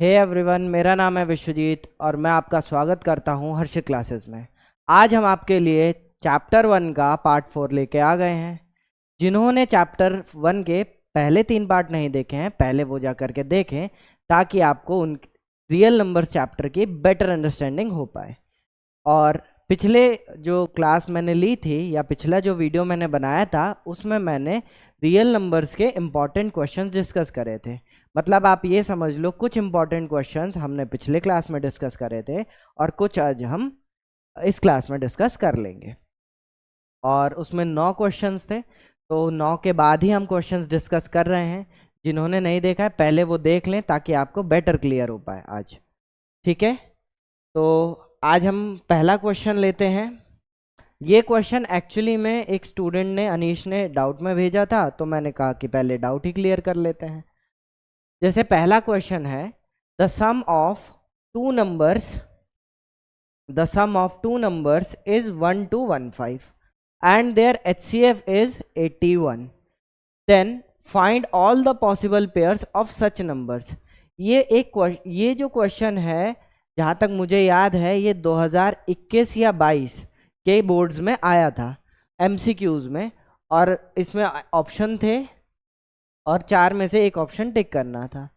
Hey everyone, मेरा नाम है विश्वजीत और मैं आपका स्वागत करता हूं हर्षित क्लासेस में। आज हम आपके लिए चैप्टर 1 का पार्ट 4 लेके आ गए हैं। जिन्होंने चैप्टर 1 के पहले 3 पार्ट नहीं देखे हैं, पहले वो जा करके देखें ताकि आपको उन रियल नंबर्स चैप्टर की बेटर अंडरस्टैंडिंग हो पाए। और पिछले जो क्लास मैंने ली थी या पिछला जो वीडियो मैंने बनाया था उसमें मैंने रियल नंबर्स के इम्पॉर्टेंट क्वेश्चंस डिस्कस करे थे। मतलब आप ये समझ लो, कुछ इम्पॉर्टेंट क्वेश्चंस हमने पिछले क्लास में डिस्कस करे थे और कुछ आज हम इस क्लास में डिस्कस कर लेंगे। और उसमें 9 क्वेश्चंस थे, तो 9 के बाद ही हम क्वेश्चंस डिस्कस कर रहे हैं। जिन्होंने नहीं देखा है पहले वो देख लें ताकि आपको बेटर क्लियर हो पाए आज। ठीक है, तो आज हम पहला क्वेश्चन लेते हैं। ये क्वेश्चन एक्चुअली में एक स्टूडेंट ने, अनीश ने डाउट में भेजा था, तो मैंने कहा कि पहले डाउट ही क्लियर कर लेते हैं। जैसे पहला क्वेश्चन है, the sum of two numbers is 1 to 15 and their HCF is 81, then find all the possible pairs of such numbers। ये जो क्वेश्चन है, जहाँ तक मुझे याद है, ये 2021 या 22 के बोर्ड्स में आया था MCQs में, और इसमें ऑप्शन थे और 4 में से एक ऑप्शन टिक करना था।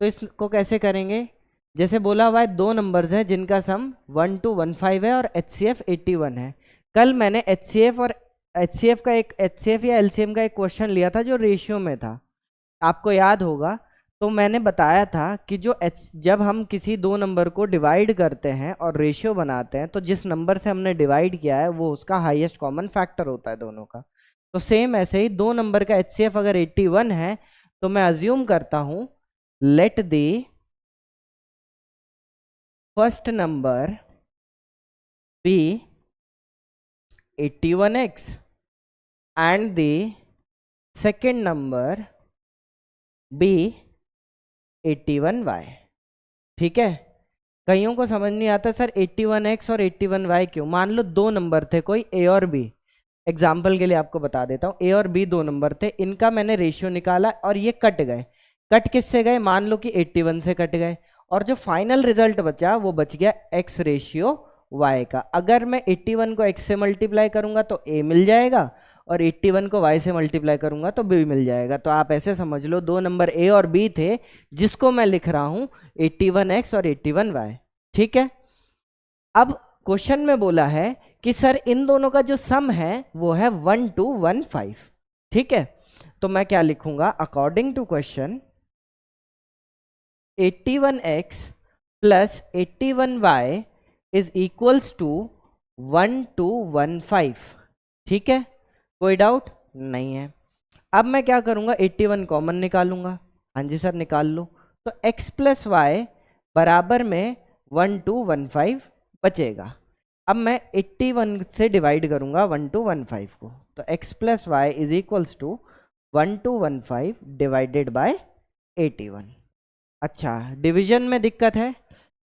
तो इसको कैसे करेंगे? जैसे बोला हुआ है, 2 नंबर्स हैं जिनका सम 1 to 15 है और HCF 81 है। कल मैंने HCF या LCM का एक क्वेश्चन लिया था जो रेशियो में था, आपको याद होगा। तो मैंने बताया था कि जब हम किसी 2 नंबर को डिवाइड करते हैं और रेशियो बनाते हैं, तो जिस नंबर से हमने डिवाइड किया है वो उसका हाईएस्ट कॉमन फैक्टर होता है दोनों का। तो सेम ऐसे ही 2 नंबर का HCF अगर 81 है, तो मैं अज्यूम करता हूं, let the first number be 81x and the second number be 81y। ठीक है, कईयों को समझ नहीं आता सर 81x और 81y क्यों। मान लो 2 नंबर थे, कोई A और B। एग्जाम्पल के लिए आपको बता देता हूँ, A और B 2 नंबर थे, इनका मैंने रेशियो निकाला और ये कट गए। कट किससे गए? मान लो कि 81 से कट गए, और जो फाइनल रिजल्ट बचा वो बच गया x रेशियो y का। अगर मैं 81 को x से मल्टीप्लाई करूंगा तो a मिल जाएगा, और 81 को y से मल्टीप्लाई करूंगा तो b मिल जाएगा। तो आप ऐसे समझ लो, 2 नंबर a और b थे जिसको मैं लिख रहा हूं 81x और 81y। ठीक है, अब क्वेश्चन में बोला है कि सर इन दोनों का जो सम है वो है 1 to 15। ठीक है, तो मैं क्या लिखूंगा? According to question, 81x plus 81y is equals to 1 to 15। ठीक है, कोई डाउट नहीं है। अब मैं क्या करूंगा? 81 कॉमन निकालूंगा। हाँ जी सर, निकाल लो। तो x प्लस वाई बराबर में 1 to 15 बचेगा। अब मैं 81 से डिवाइड करूंगा 1 to 15 को, तो x plus y is equals to 1 to 15 divided by 81। अच्छा, डिवीजन में दिक्कत है।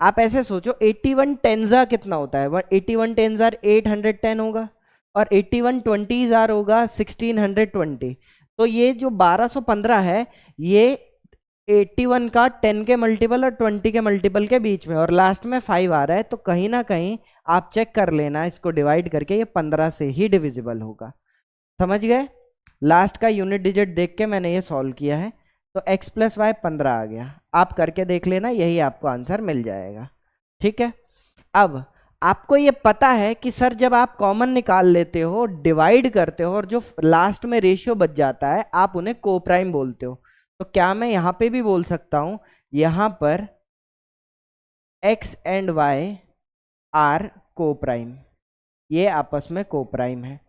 आप ऐसे सोचो, 81 टेंजा कितना होता है? 81 टेंजार 810 होगा, और 81 20 होगा 1620। तो ये जो 1215 है, ये 81 का 10 के मल्टीपल और 20 के मल्टीपल के बीच में, और लास्ट में 5 आ रहा है। तो कहीं ना कहीं आप चेक कर लेना इसको डिवाइड करके, ये 15 से ही डिविजिबल होगा। समझ गए? लास्ट का यूनिट डिजिट देख के मैंने ये सॉल्व किया है, तो x प्लस वाई 15 आ गया। आप करके देख लेना, यही आपको आंसर मिल जाएगा। ठीक है, अब आपको ये पता है कि सर जब आप कॉमन निकाल लेते हो, डिवाइड करते हो, और जो लास्ट में रेशियो बच जाता है, आप उन्हें कोप्राइम बोलते हो। तो क्या मैं यहाँ पे भी बोल सकता हूँ, यहाँ पर x and y are coprime, ये आपस में कोप्राइम है।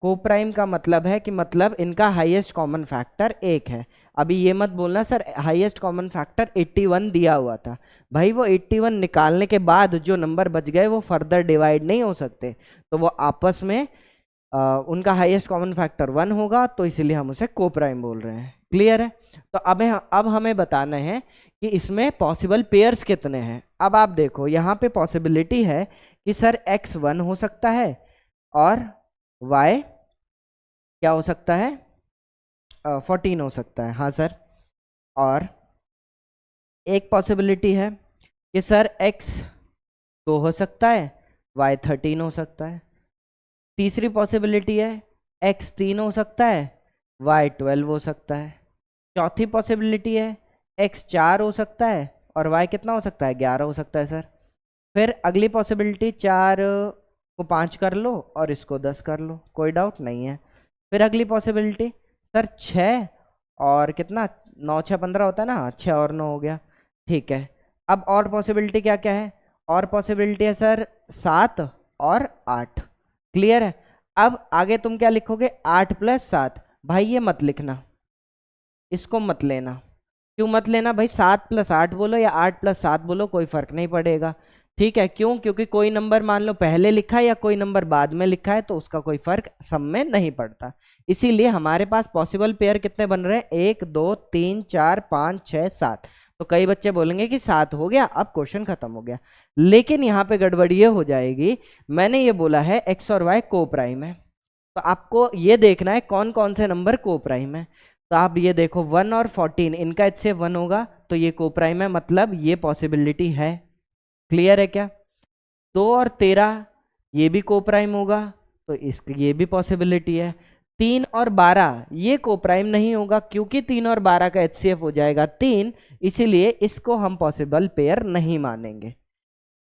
कोप्राइम का मतलब है कि मतलब इनका हाईएस्ट कॉमन फैक्टर 1 है। अभी ये मत बोलना सर हाईएस्ट कॉमन फैक्टर 81 दिया हुआ था। भाई वो 81 निकालने के बाद जो नंबर बच गए वो फर्दर डिवाइड नहीं हो सकते, तो वो आपस में उनका हाईएस्ट कॉमन फैक्टर 1 होगा, तो इसीलिए हम उसे कोप्राइम बोल रहे हैं। क्लियर है? तो अब हमें बताना है कि इसमें पॉसिबल पेयर्स कितने हैं। अब आप देखो, यहाँ पे पॉसिबिलिटी है कि सर x 1 हो सकता है और y क्या हो सकता है? 14 हो सकता है। हाँ सर, और एक पॉसिबिलिटी है कि सर x 2 हो सकता है, y 13 हो सकता है। तीसरी पॉसिबिलिटी है x 3 हो सकता है, y 12 हो सकता है। चौथी पॉसिबिलिटी है x 4 हो सकता है और y कितना हो सकता है, 11 हो सकता है सर। फिर अगली पॉसिबिलिटी 4 को 5 कर लो और इसको 10 कर लो, कोई डाउट नहीं है। फिर अगली पॉसिबिलिटी सर 6 और कितना, 9 6 15 होता है ना, 6 और 9 हो गया, ठीक है। अब और पॉसिबिलिटी क्या क्या है, और पॉसिबिलिटी है सर 7 और 8। क्लियर है। अब आगे तुम क्या लिखोगे, 8 + 7। भाई ये मत लिखना, इसको मत लेना। क्यों मत लेना भाई, 7 + 8 बोलो या 8 + 7 बोलो, कोई फर्क नहीं पड़ेगा, ठीक है। क्यों, क्योंकि कोई नंबर मान लो पहले लिखा है या कोई नंबर बाद में लिखा है तो उसका कोई फर्क सब में नहीं पड़ता। इसीलिए हमारे पास पॉसिबल पेयर कितने बन रहे हैं, 1 2 3 4 5 6 7। तो कई बच्चे बोलेंगे कि 7 हो गया, अब क्वेश्चन खत्म हो गया। लेकिन यहाँ पे गड़बड़ ये हो जाएगी, मैंने ये बोला है एक्स और वाई को प्राइम है, तो आपको ये देखना है कौन कौन से नंबर को प्राइम है। तो आप ये देखो 1 और 14 इनका HCF 1 होगा तो ये को प्राइम है, मतलब ये पॉसिबिलिटी है। क्लियर है क्या। 2 और 13 ये भी को प्राइम होगा तो इसकी ये भी पॉसिबिलिटी है। 3 और 12 ये को प्राइम नहीं होगा क्योंकि 3 और 12 का HCF हो जाएगा 3, इसीलिए इसको हम पॉसिबल पेयर नहीं मानेंगे।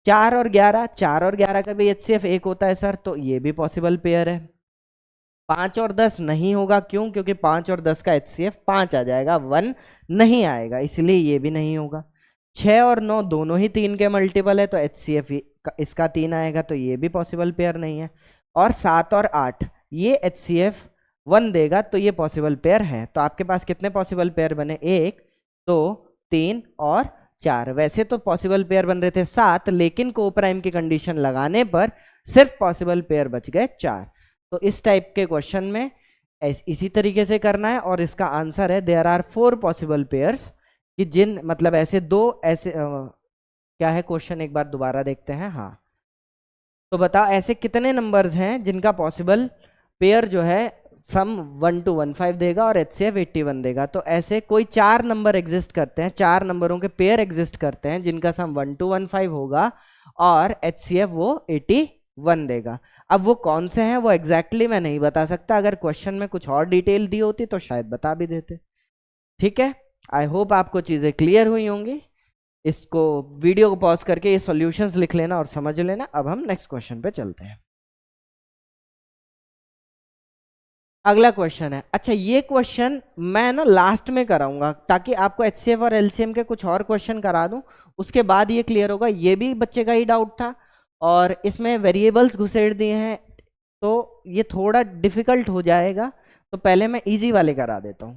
4 और 11 का भी HCF 1 होता है सर, तो ये भी पॉसिबल पेयर है। 5 और 10 नहीं होगा, क्यों, क्योंकि 5 और 10 का HCF 5 आ जाएगा, 1 नहीं आएगा, इसलिए ये भी नहीं होगा। 6 और 9 दोनों ही 3 के मल्टीपल है तो HCF इसका 3 आएगा, तो ये भी पॉसिबल पेयर नहीं है। और 7 और 8 ये HCF 1 देगा तो ये पॉसिबल पेयर है। तो आपके पास कितने पॉसिबल पेयर बने, 1 2 3 और 4। वैसे तो पॉसिबल पेयर बन रहे थे 7, लेकिन को प्राइम की कंडीशन लगाने पर सिर्फ पॉसिबल पेयर बच गए 4। तो इस टाइप के क्वेश्चन में इसी तरीके से करना है और इसका आंसर है देयर आर 4 पॉसिबल पेयर्स, कि जिन मतलब ऐसे दो ऐसे क्या है क्वेश्चन, एक बार दोबारा देखते हैं। हाँ, तो बताओ ऐसे कितने नंबर्स हैं जिनका पॉसिबल पेयर जो है सम 1 to 15 देगा और HCF 81 देगा। तो ऐसे कोई 4 नंबर एग्जिस्ट करते हैं, 4 नंबरों के पेयर एग्जिस्ट करते हैं जिनका सम 1 to 15 होगा और HCF वो 81 देगा। अब वो कौन से हैं वो एग्जैक्टली मैं नहीं बता सकता, अगर क्वेश्चन में कुछ और डिटेल दी होती तो शायद बता भी देते। ठीक है, आई होप आपको चीजें क्लियर हुई होंगी। इसको वीडियो को पॉज करके ये सॉल्यूशंस लिख लेना और समझ लेना। अब हम नेक्स्ट क्वेश्चन पे चलते हैं। अगला क्वेश्चन है, अच्छा ये क्वेश्चन मैं ना लास्ट में कराऊंगा ताकि आपको HCF और LCM के कुछ और क्वेश्चन करा दूं, उसके बाद ये क्लियर होगा। ये भी बच्चे का ही डाउट था और इसमें वेरिएबल्स घुसेड़ दिए हैं तो ये थोड़ा डिफिकल्ट हो जाएगा, तो पहले मैं इजी वाले करा देता हूं।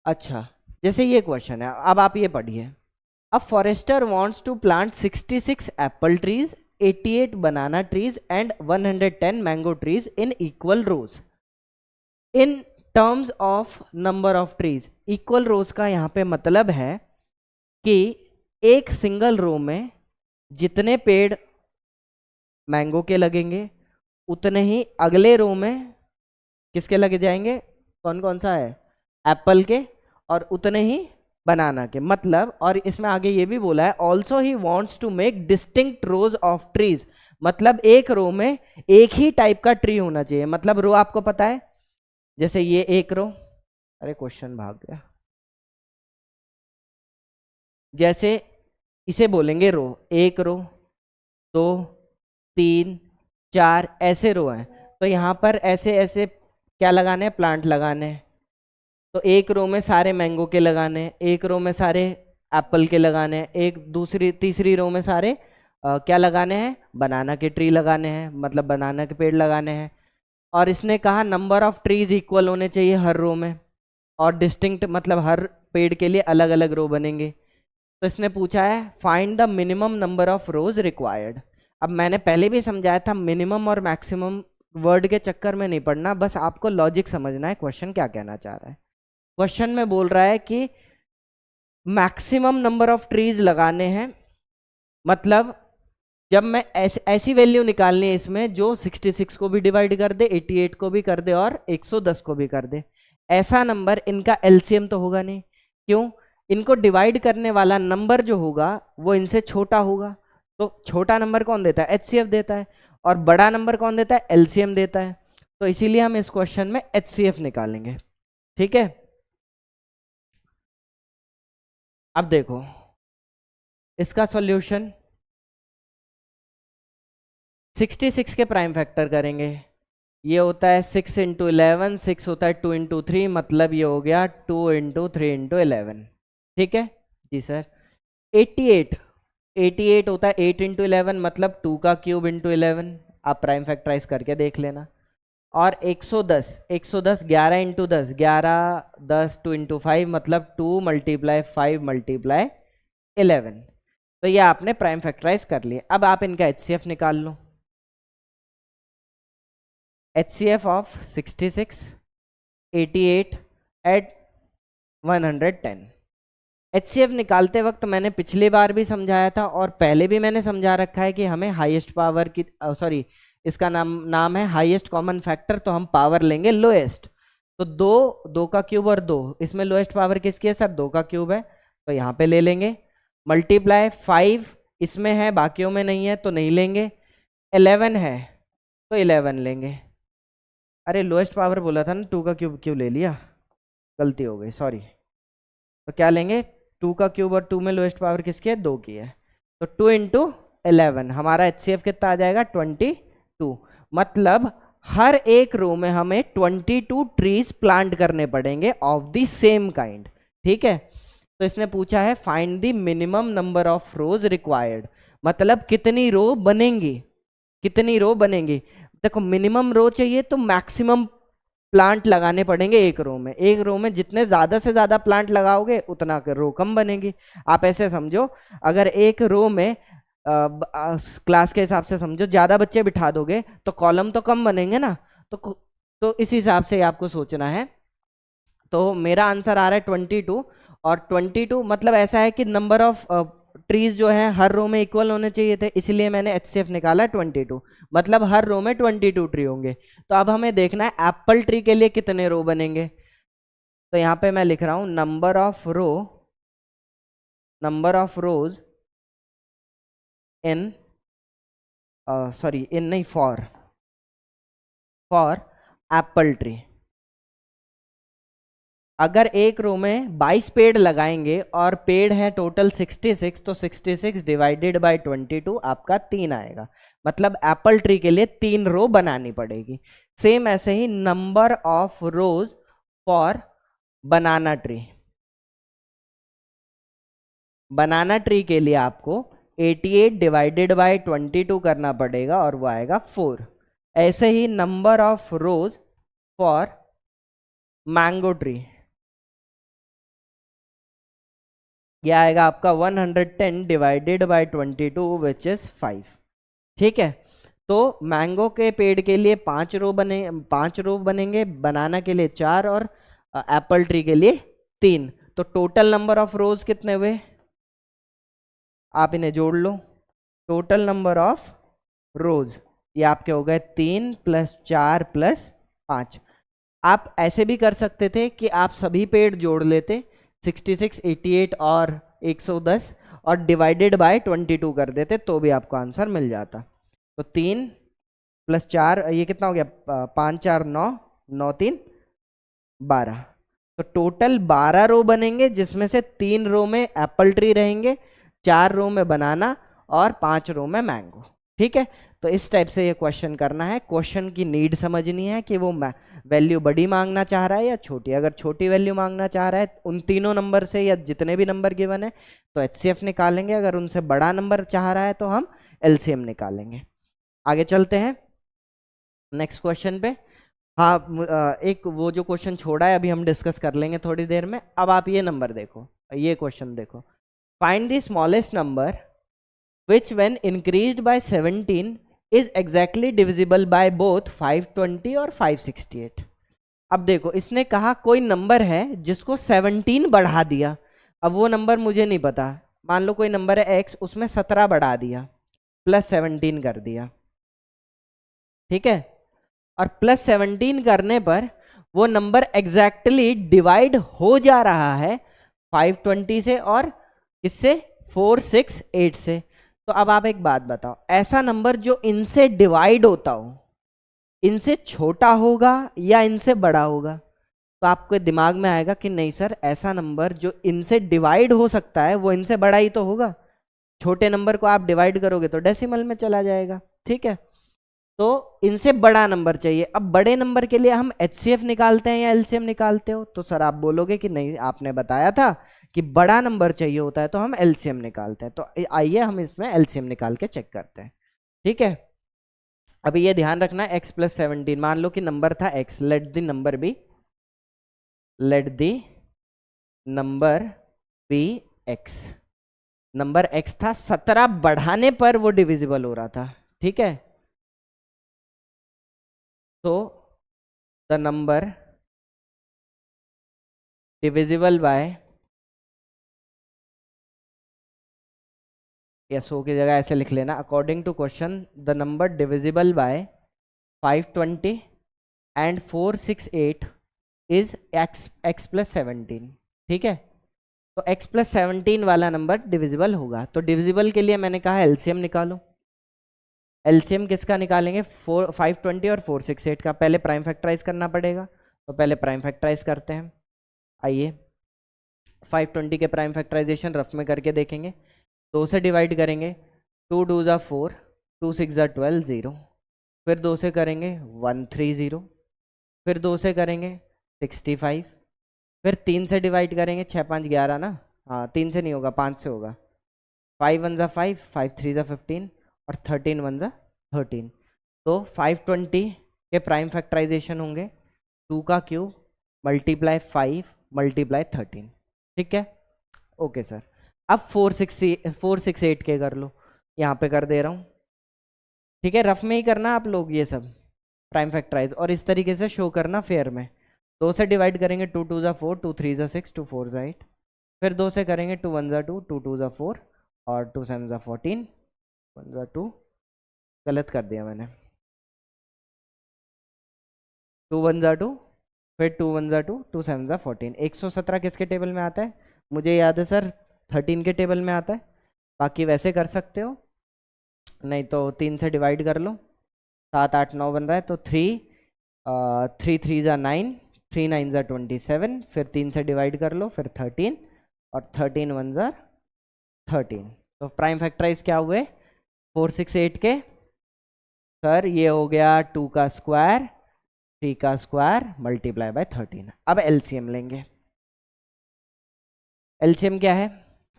अच्छा, जैसे ये क्वेश्चन है, अब आप ये पढ़िए। A forester wants to plant 66 apple trees, 88 banana trees and 110 mango trees in equal rows. In terms of number of trees, equal rows का यहाँ पे मतलब है कि एक सिंगल रो में जितने पेड़ मैंगो के लगेंगे उतने ही अगले रो में किसके लगे जाएंगे, कौन कौन सा है, एप्पल के, और उतने ही बनाना के। मतलब, और इसमें आगे ये भी बोला है also he wants to make distinct rows of trees, मतलब एक रो में एक ही टाइप का ट्री होना चाहिए। मतलब रो आपको पता है, जैसे ये एक रो, अरे क्वेश्चन भाग गया, जैसे इसे बोलेंगे रो, एक रो 2 3 4 ऐसे रो हैं, तो यहाँ पर ऐसे ऐसे क्या लगाने हैं, प्लांट लगाने हैं। तो एक रो में सारे मैंगो के लगाने हैं, एक रो में सारे एप्पल के लगाने हैं, एक दूसरी तीसरी रो में सारे क्या लगाने हैं, बनाना के ट्री लगाने हैं, मतलब बनाना के पेड़ लगाने हैं। और इसने कहा नंबर ऑफ ट्रीज इक्वल होने चाहिए हर रो में, और डिस्टिंक्ट मतलब हर पेड़ के लिए अलग अलग रो बनेंगे। तो इसने पूछा है find the minimum number of rose required. अब मैंने पहले भी समझाया था मिनिमम और मैक्सिमम वर्ड के चक्कर में नहीं पड़ना, बस आपको लॉजिक समझना है क्वेश्चन क्या कहना चाह रहा है। क्वेश्चन में बोल रहा है कि मैक्सिमम नंबर ऑफ ट्रीज लगाने हैं, मतलब जब मैं ऐसी वैल्यू निकालनी है इसमें जो 66 को भी डिवाइड कर दे, 88 को भी कर दे और 110 को भी कर दे। ऐसा नंबर, इनका एलसीएम तो होगा नहीं, क्यों, इनको डिवाइड करने वाला नंबर जो होगा वो इनसे छोटा होगा, तो छोटा नंबर कौन देता है, एचसीएफ देता है, और बड़ा नंबर कौन देता है, एलसीएम देता है। तो इसीलिए हम इस क्वेश्चन में एचसीएफ निकालेंगे। ठीक है, अब देखो इसका सॉल्यूशन 66 के प्राइम फैक्टर करेंगे। ये होता है 6 इंटू 11, 6 होता है 2 इंटू 3, मतलब ये हो गया 2 इंटू 3 इंटू 11। ठीक है जी सर। 88 होता है 8 इंटू 11, मतलब 2 का क्यूब इंटू 11, आप प्राइम फैक्टराइज करके देख लेना। और 110 11 इंटू 10, 11 10 2 इंटू 5, मतलब 2 मल्टीप्लाई 5 मल्टीप्लाई 11। तो ये आपने प्राइम फैक्टराइज कर लिए। अब आप इनका एचसीएफ निकाल लो। HCF of 66, 88 at 110। HCF निकालते वक्त मैंने पिछली बार भी समझाया था और पहले भी मैंने समझा रखा है कि हमें हाईएस्ट पावर की सॉरी इसका नाम है हाईएस्ट कॉमन फैक्टर, तो हम पावर लेंगे लोएस्ट। तो 2 का क्यूब और 2, इसमें लोएस्ट पावर किसकी है सर, 2 का क्यूब है, तो यहाँ पे ले लेंगे। मल्टीप्लाई 5 इसमें है बाकियों में नहीं है तो नहीं लेंगे। 11 है तो 11 लेंगे। अरे लोएस्ट पावर बोला था ना, 2 का क्यूब क्यों ले लिया, गलती हो गई सॉरी। तो क्या लेंगे, 2 का क्यूब, और 2 में लोएस्ट पावर किसकी है, 2 की है, तो 2 इंटू 11 हमारा एचसीएफ कितना आ जाएगा, 22। मतलब हर एक रो में हमें 22 ट्रीज प्लांट करने पड़ेंगे ऑफ द सेम काइंड। ठीक है, तो इसने पूछा है find the minimum number of rose required, मतलब कितनी रो बनेंगी, कितनी रो बनेंगी। देखो मिनिमम रो चाहिए तो मैक्सिमम प्लांट लगाने पड़ेंगे एक रो में। एक रो में जितने ज्यादा से ज्यादा प्लांट लगाओगे उतना रो कम बनेगी। आप ऐसे समझो, अगर एक रो में क्लास के हिसाब से समझो ज्यादा बच्चे बिठा दोगे तो कॉलम तो कम बनेंगे ना, तो इस हिसाब से आपको सोचना है। तो मेरा आंसर आ रहा है 22, और 22 मतलब ऐसा है कि नंबर ऑफ ट्रीज जो है हर रो में इक्वल होने चाहिए थे, इसलिए मैंने एचसीएफ निकाला 22, मतलब हर रो में 22 ट्री होंगे। तो अब हमें देखना है एप्पल ट्री के लिए कितने रो बनेंगे। तो यहां पे मैं लिख रहा हूं number of rose in sorry इन नहीं फॉर एप्पल ट्री। अगर एक रो में 22 पेड़ लगाएंगे और पेड़ है टोटल 66, तो 66 डिवाइडेड बाय 22 आपका 3 आएगा, मतलब एप्पल ट्री के लिए 3 रो बनानी पड़ेगी। सेम ऐसे ही number of rows for banana tree, banana tree के लिए आपको 88 डिवाइडेड बाय 22 करना पड़ेगा और वो आएगा 4। ऐसे ही number of rows for mango tree, यह आएगा आपका 110 डिवाइडेड बाय 22 विच इज 5। ठीक है, तो मैंगो के पेड़ के लिए 5 रो बनेंगे, बनाना के लिए 4 और एप्पल ट्री के लिए 3। तो टोटल नंबर ऑफ रोज कितने हुए, आप इन्हें जोड़ लो। टोटल नंबर ऑफ रोज ये आपके हो गए 3 + 4 + 5। आप ऐसे भी कर सकते थे कि आप सभी पेड़ जोड़ लेते, 66, 88 और 110, और डिवाइडेड बाय 22 कर देते, तो भी आपको आंसर मिल जाता। तो 3 + 4 ये कितना हो गया, 5 4 9, 9 3 12। तो टोटल 12 रो बनेंगे, जिसमें से 3 रो में एप्पल ट्री रहेंगे, 4 रो में बनाना और 5 रो में मैंगो। ठीक है, तो इस टाइप से ये क्वेश्चन करना है। क्वेश्चन की नीड समझनी है कि वो वैल्यू बड़ी मांगना चाह रहा है या छोटी। अगर छोटी वैल्यू मांगना चाह रहा है उन तीनों नंबर से या जितने भी नंबर गिवन है तो एचसीएफ निकालेंगे, अगर उनसे बड़ा नंबर चाह रहा है तो हम एलसीएम निकालेंगे। आगे चलते हैं नेक्स्ट क्वेश्चन पे। हाँ, एक वो जो क्वेश्चन छोड़ा है अभी हम डिस्कस कर लेंगे थोड़ी देर में। अब आप ये नंबर देखो, ये क्वेश्चन देखो, find the smallest number which when increased by 17 is exactly divisible by both 520 और 568। अब देखो इसने कहा कोई नंबर है जिसको 17 बढ़ा दिया। अब वो नंबर मुझे नहीं पता, मान लो कोई नंबर है x, उसमें 17 बढ़ा दिया, +17 कर दिया। ठीक है, और +17 करने पर वो नंबर एग्जैक्टली डिवाइड हो जा रहा है 520 से और किससे, 468 से। तो अब आप एक बात बताओ, ऐसा नंबर जो इनसे डिवाइड होता हो, इनसे छोटा होगा या इनसे बड़ा होगा? तो आपके दिमाग में आएगा कि नहीं सर, ऐसा नंबर जो इनसे डिवाइड हो सकता है वो इनसे बड़ा ही तो होगा। छोटे नंबर को आप डिवाइड करोगे तो डेसिमल में चला जाएगा, ठीक है। तो इनसे बड़ा नंबर चाहिए। अब बड़े नंबर के लिए हम एचसीएफ निकालते हैं या एलसीएम निकालते हो? तो सर आप बोलोगे कि नहीं, आपने बताया था कि बड़ा नंबर चाहिए होता है तो हम एलसीएम निकालते हैं। तो आइए हम इसमें एलसीएम निकाल के चेक करते हैं, ठीक है। अभी ये ध्यान रखना, x प्लस 17, मान लो कि नंबर था x, let the number be x। Number x था, 17 बढ़ाने पर वो डिविजिबल हो रहा था, ठीक है। तो द नंबर डिविजिबल बाय, या सो की जगह ऐसे लिख लेना, according to question the number divisible by 520 and 468 is x plus 17, ठीक है। तो x प्लस 17 वाला नंबर डिविजिबल होगा। तो डिविजिबल के लिए मैंने कहा एलसीएम निकालो। एलसीएम किसका निकालेंगे, 520 और 468 का। पहले प्राइम फैक्टराइज करना पड़ेगा, तो पहले प्राइम फैक्टराइज करते हैं। आइए 520 के प्राइम फैक्टराइजेशन रफ में करके देखेंगे। 2 से डिवाइड करेंगे, 2 2 ज़ा 4, 2 6 ज़ा 12, 0। फिर 2 से करेंगे 130, फिर 2 से करेंगे 65, फिर 3 से डिवाइड करेंगे, 6 5 11 ना, हाँ 3 से नहीं होगा, 5 से होगा। 5 1 ज़ा 5, 5 3 ज़ा 15 और 13 1 ज़ा 13। तो 520 के प्राइम फैक्टराइजेशन होंगे 2 का क्यूब मल्टीप्लाई 5 मल्टीप्लाई 13, ठीक है। ओके सर, अब 468 के कर लो, यहाँ पे कर दे रहा हूँ, ठीक है। रफ में ही करना आप लोग ये सब प्राइम फैक्टराइज, और इस तरीके से शो करना फेयर में। 2 से डिवाइड करेंगे, 2 2 ज़ा 4, 2 3 ज़ा 6, 2 4 ज़ा 8। फिर 2 से करेंगे 2 1 ज़ा 2, 2 2 ज़ा 4 और 2 7 ज़ा 14, 1 ज़ा 2, गलत कर दिया मैंने, 2 1 ज़ा 2, फिर 2 1 ज़ा 2, 2 7 ज़ा 14। 117 किसके टेबल में आता है? मुझे याद है सर 13 के टेबल में आता है। बाकी वैसे कर सकते हो, नहीं तो 3 से डिवाइड कर लो, 7 8 9 बन रहा है। तो 3 3 ज़ा 9, 3 9 ज़ा 27, फिर 3 से डिवाइड कर लो, फिर 13 और 13 1 ज़ा 13। तो प्राइम फैक्टराइज क्या हुए 468 के? सर ये हो गया 2 का स्क्वायर 3 का स्क्वायर मल्टीप्लाई बाय 13। अब एलसीएम लेंगे। एलसीएम क्या है?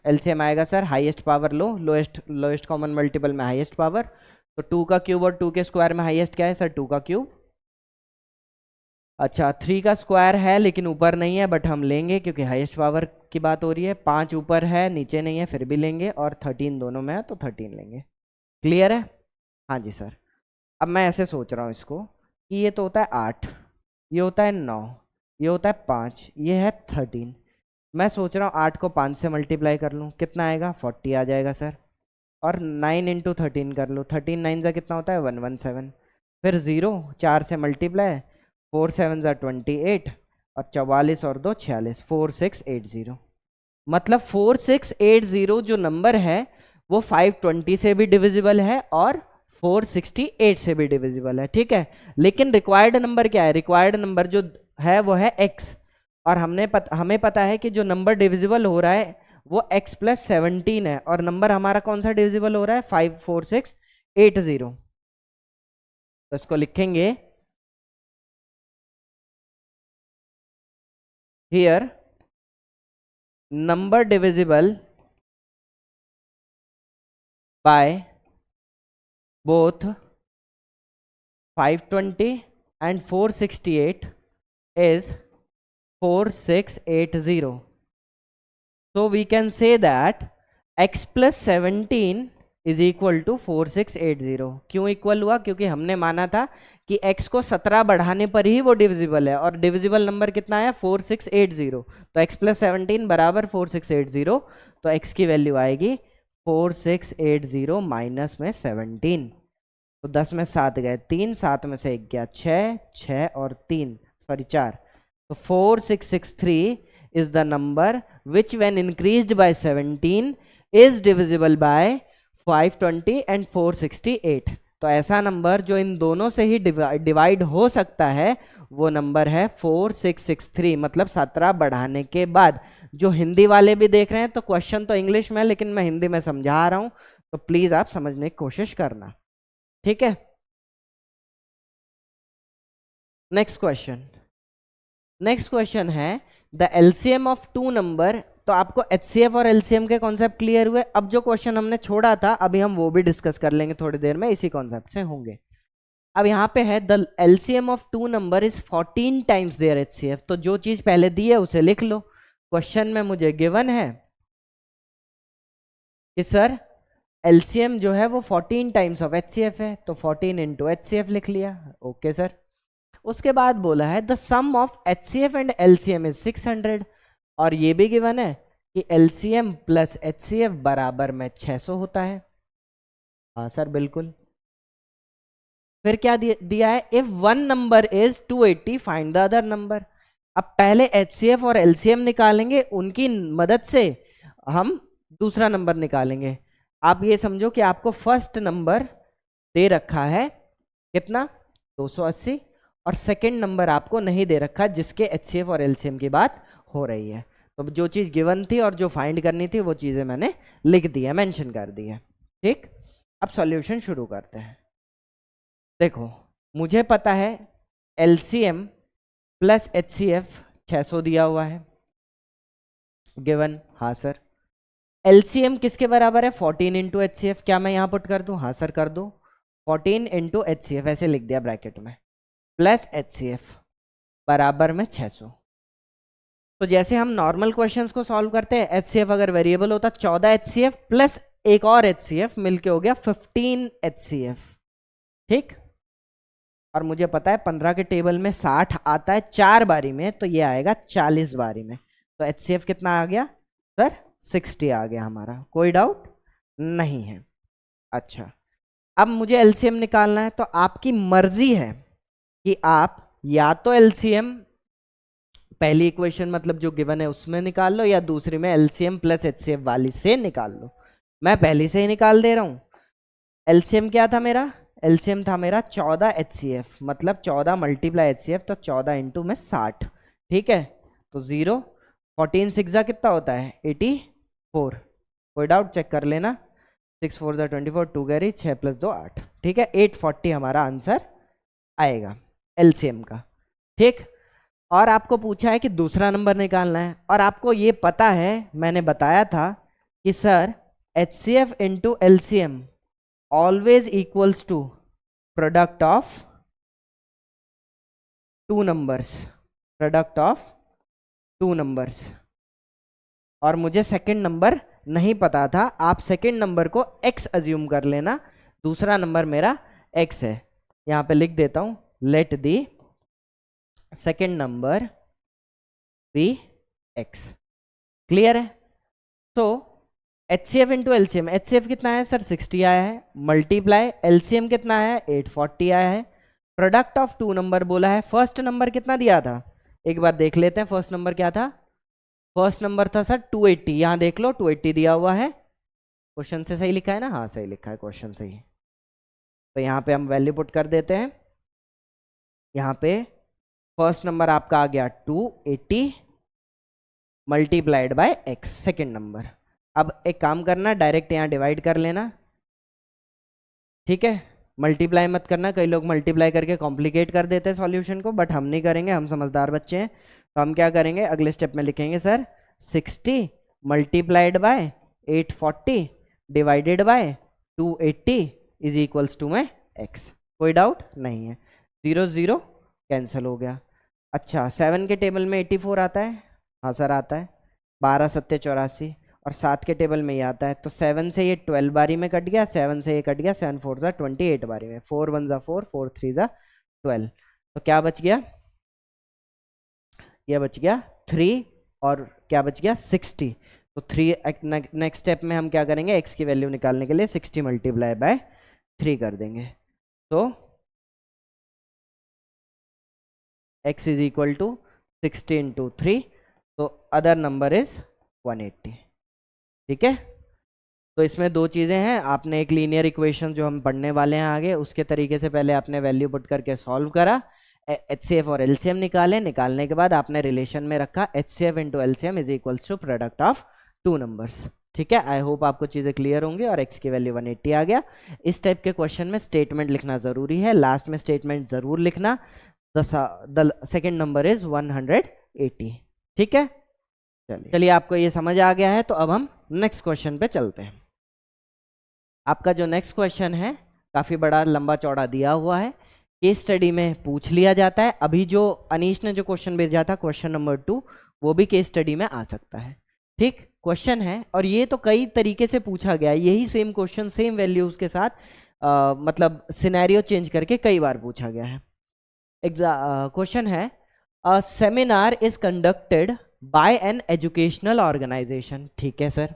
एलसीएम आएगा सर हाईएस्ट पावर लो, लोएस्ट कॉमन मल्टीपल में हाईएस्ट पावर। तो 2 का क्यूब और 2 के स्क्वायर में हाईएस्ट क्या है सर? 2 का क्यूब। अच्छा 3 का स्क्वायर है लेकिन ऊपर नहीं है, बट हम लेंगे क्योंकि हाईएस्ट पावर की बात हो रही है। 5 ऊपर है नीचे नहीं है, फिर भी लेंगे, और 13 दोनों में है तो 13 लेंगे। क्लियर है? हाँ जी सर। अब मैं ऐसे सोच रहा हूँ इसको कि ये तो होता है 8, ये होता है 9, ये होता है 5, ये है 13। मैं सोच रहा हूँ 8 को 5 से मल्टीप्लाई कर लूँ, कितना आएगा? 40 आ जाएगा सर। और 9 इंटू 13 कर लो, 13 9 से कितना होता है? 117। फिर 0 4 से मल्टीप्लाई, 4 7 ज़ा 28 और 44 और 2 46, 4680। मतलब 4680 जो नंबर है वो 520 से भी डिविजिबल है और 468 से भी डिविजिबल है, ठीक है। लेकिन रिक्वायर्ड नंबर क्या है? रिक्वायर्ड नंबर जो है वो है x, और हमें पता है कि जो नंबर डिविजिबल हो रहा है वो x प्लस 17 है, और नंबर हमारा कौन सा डिविजिबल हो रहा है? 54680। तो इसको लिखेंगे here number divisible bye both 520 and 468 is 4680. So we can say that x plus 17 is equal to 4680. क्यों इक्वल हुआ? क्योंकि हमने माना था कि x को 17 बढ़ाने पर ही वो डिविजिबल है, और डिविजिबल नंबर कितना है? 4680। तो x plus 17 बराबर 4680, तो x की वैल्यू आएगी 4680 माइनस में 17। तो 10 में 7 गए 3, 7 में से 1 गया 6, 6 और 3 सॉरी 4, तो 4663 is the number which when increased by 17 is divisible by 520 and 468। तो ऐसा नंबर जो इन दोनों से ही डिवाइड हो सकता है वो नंबर है 4663, मतलब 17 बढ़ाने के बाद। जो हिंदी वाले भी देख रहे हैं तो क्वेश्चन तो इंग्लिश में है लेकिन मैं हिंदी में समझा रहा हूं, तो प्लीज आप समझने की कोशिश करना, ठीक है। नेक्स्ट क्वेश्चन है the LCM of two number. तो आपको एचसीएफ और एलसीएम के कॉन्सेप्ट क्लियर हुए। अब जो क्वेश्चन हमने छोड़ा था अभी हम वो भी डिस्कस कर लेंगे थोड़ी देर में, इसी कॉन्सेप्ट से होंगे। अब यहां पे है the LCM of two number is 14 times their HCF. तो जो चीज पहले दी है उसे लिख लो। क्वेश्चन में मुझे गिवन है कि सर एलसीएम जो है वो 14 टाइम्स ऑफ एचसीएफ है, तो 14 इंटू एचसीएफ लिख लिया, ओके सर। उसके बाद बोला है the sum of HCF and LCM is 600, और ये भी गिवन है कि एलसीएम प्लस एचसीएफ बराबर में 600 होता है। हाँ सर बिल्कुल। फिर क्या दिया है, if one number is 280 find the other number. अब पहले एचसीएफ और एलसीएम निकालेंगे, उनकी मदद से हम दूसरा नंबर निकालेंगे। आप ये समझो कि आपको फर्स्ट नंबर दे रखा है कितना, 280, और सेकंड नंबर आपको नहीं दे रखा जिसके एचसीएफ और एलसीएम की बात हो रही है। तो जो चीज गिवन थी और जो फाइंड करनी थी वो चीजें मैंने लिख दी है, मेंशन कर दी है, ठीक। अब सॉल्यूशन शुरू करते हैं। देखो मुझे पता है एलसीएम प्लस एचसीएफ 600 दिया हुआ है गिवन, हाँ सर। एलसीएम किसके बराबर है, 14 इंटू एचसीएफ। क्या मैं यहां पुट कर दूं, हाँ सर कर दो। 14 इंटू एचसीएफ ऐसे लिख दिया ब्रैकेट में, प्लस एचसीएफ बराबर में 600। तो जैसे हम नॉर्मल क्वेश्चंस को सॉल्व करते हैं, एचसीएफ अगर वेरिएबल होता 14 एचसीएफ प्लस एक और एचसीएफ मिलके हो गया 15 एचसीएफ, ठीक। और मुझे पता है 15 के टेबल में 60 आता है 4 बारी में, तो ये आएगा 40 बारी में। तो एचसीएफ कितना आ गया सर, 60 आ गया हमारा, कोई डाउट नहीं है। अच्छा अब मुझे एलसीएम निकालना है, तो आपकी मर्जी है कि आप या तो एलसीएम पहली इक्वेशन मतलब जो गिवन है उसमें निकाल लो, या दूसरी में एलसीएम प्लस एचसीएफ वाली से निकाल लो। मैं पहली से ही निकाल दे रहा हूं। एलसीएम क्या था मेरा, एलसीएम था मेरा 14 एचसीएफ, मतलब 14 मल्टीप्लाई एचसीएफ, तो 14 इंटू में 60, ठीक है। तो 0, 14 सिक्स कितना होता है 84, कोई डाउट चेक कर लेना। 6 4 24, 2 कैरी, 6 प्लस 2 8, ठीक है। 840 हमारा आंसर आएगा एलसीएम का, ठीक। और आपको पूछा है कि दूसरा नंबर निकालना है, और आपको ये पता है मैंने बताया था कि sir HCF into LCM always equals to product of two numbers, product of two numbers. और मुझे सेकंड नंबर नहीं पता था, आप सेकंड नंबर को x अज्यूम कर लेना, दूसरा नंबर मेरा x है। यहां पे लिख देता हूं, let the second number be x, clear है। तो एचसीएफ इंटू एलसीएम, एचसीएफ कितना है सर 60 आया है, मल्टीप्लाई एलसीएम कितना है 840 आया है, प्रोडक्ट ऑफ टू नंबर बोला है। फर्स्ट नंबर कितना दिया था, एक बार देख लेते हैं फर्स्ट नंबर क्या था। फर्स्ट नंबर था सर 280, यहां देख लो 280 दिया हुआ है, क्वेश्चन से सही लिखा है ना, हाँ सही लिखा है क्वेश्चन से ही। तो यहां पे हम वैल्यू पुट कर देते हैं। यहां पे फर्स्ट नंबर आपका आ गया 280 multiplied by x, second number. अब एक काम करना, डायरेक्ट यहां डिवाइड कर लेना, ठीक है। मल्टीप्लाई मत करना, कई लोग मल्टीप्लाई करके कॉम्प्लिकेट कर देते हैं सॉल्यूशन को, बट हम नहीं करेंगे, हम समझदार बच्चे हैं। तो हम क्या करेंगे, अगले स्टेप में लिखेंगे sir 60 multiplied by 840 divided by 280 is equals to में x, कोई डाउट नहीं है। 0 0 कैंसिल हो गया। अच्छा 7 के टेबल में 84 आता है, हाँ सर आता है, 12 7 84, और 7 के टेबल में ये आता है। तो 7 से ये 12 बारी में कट गया, 7 से ये कट गया, 7 4 जा 28 बारी में, 4 1 जा 4, 4 3 जा 12। तो क्या बच गया, ये बच गया 3, और क्या बच गया 60। तो 3 नेक्स्ट स्टेप में हम क्या करेंगे, x की वैल्यू निकालने के लिए 60 मल्टीप्लाई बाय 3 कर देंगे। तो x is equal to 60 into 3, तो अदर नंबर इज 180। ठीक है, तो इसमें दो चीज़ें हैं, आपने एक लीनियर इक्वेशन जो हम पढ़ने वाले हैं आगे उसके तरीके से पहले आपने वैल्यू पुट करके सॉल्व करा, HCF और LCM निकाले, निकालने के बाद आपने रिलेशन में रखा HCF into LCM is equals to product of two numbers. ठीक है, आई होप आपको चीज़ें क्लियर होंगी और x की वैल्यू 180 आ गया। इस टाइप के क्वेश्चन में स्टेटमेंट लिखना ज़रूरी है, लास्ट में स्टेटमेंट ज़रूर लिखना। The second number is 180। ठीक है, चलिए आपको ये समझ आ गया है, तो अब हम नेक्स्ट क्वेश्चन पे चलते हैं। आपका जो नेक्स्ट क्वेश्चन है काफ़ी बड़ा लंबा चौड़ा दिया हुआ है, केस स्टडी में पूछ लिया जाता है। अभी जो अनीश ने जो क्वेश्चन भेजा था क्वेश्चन नंबर 2, वो भी केस स्टडी में आ सकता है। ठीक क्वेश्चन है, और ये तो कई तरीके से पूछा गया है, यही सेम क्वेश्चन सेम वैल्यूज के साथ मतलब सिनेरियो चेंज करके कई बार पूछा गया है। क्वेश्चन है, a seminar is conducted by an educational organisation. ठीक है sir,